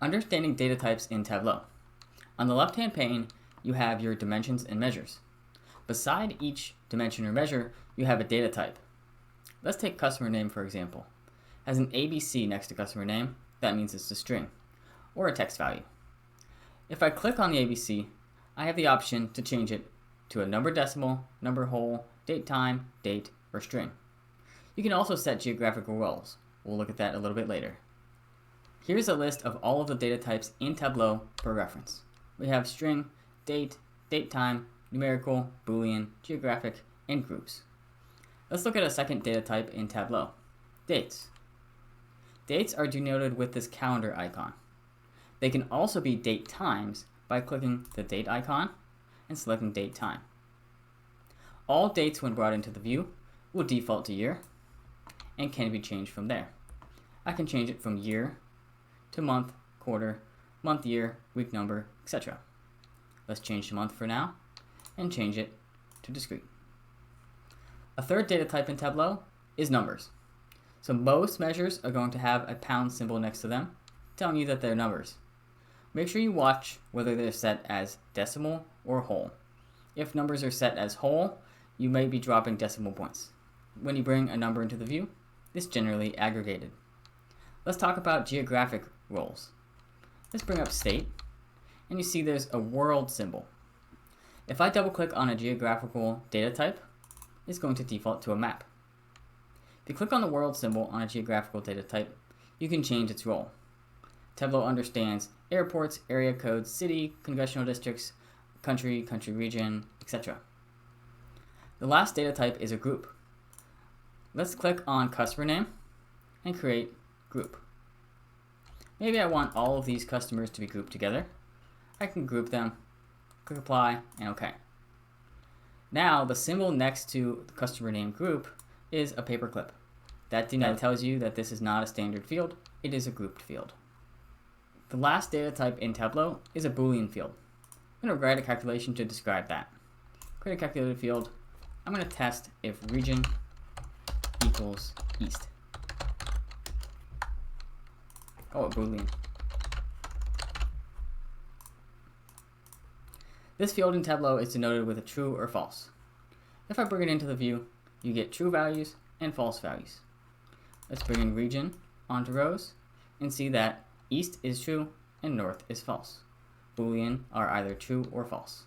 Understanding data types in Tableau. On the left-hand pane, you have your dimensions and measures. Beside each dimension or measure, you have a data type. Let's take customer name for example. It has an ABC next to customer name. That means it's a string or a text value. If I click on the ABC, I have the option to change it to a number decimal, number whole, date time, date, or string. You can also set geographical roles. We'll look at that a little bit later. Here's a list of all of the data types in Tableau for reference. We have string, date, date time, numerical, Boolean, geographic, and groups. Let's look at a second data type in Tableau, dates. Dates are denoted with this calendar icon. They can also be date times by clicking the date icon and selecting date time. All dates when brought into the view will default to year and can be changed from there. I can change it from year to month, quarter, month, year, week number, etc. Let's change to month for now and change it to discrete. A third data type in Tableau is numbers. So most measures are going to have a pound symbol next to them, telling you that they're numbers. Make sure you watch whether they're set as decimal or whole. If numbers are set as whole, you may be dropping decimal points. When you bring a number into the view, it's generally aggregated. Let's talk about geographic roles. Let's bring up state, and you see there's a world symbol. If I double click on a geographical data type, it's going to default to a map. If you click on the world symbol on a geographical data type, you can change its role. Tableau understands airports, area codes, city, congressional districts, country, country region, etc. The last data type is a group. Let's click on customer name and create group. Maybe I want all of these customers to be grouped together. I can group them, click apply, and OK. Now the symbol next to the customer name group is a paperclip. That tells you that this is not a standard field, it is a grouped field. The last data type in Tableau is a Boolean field. I'm going to write a calculation to describe that. Create a calculated field. I'm going to test if region equals east. Call it Boolean. This field in Tableau is denoted with a true or false. If I bring it into the view, you get true values and false values. Let's bring in region onto rows and see that east is true and north is false. Boolean are either true or false.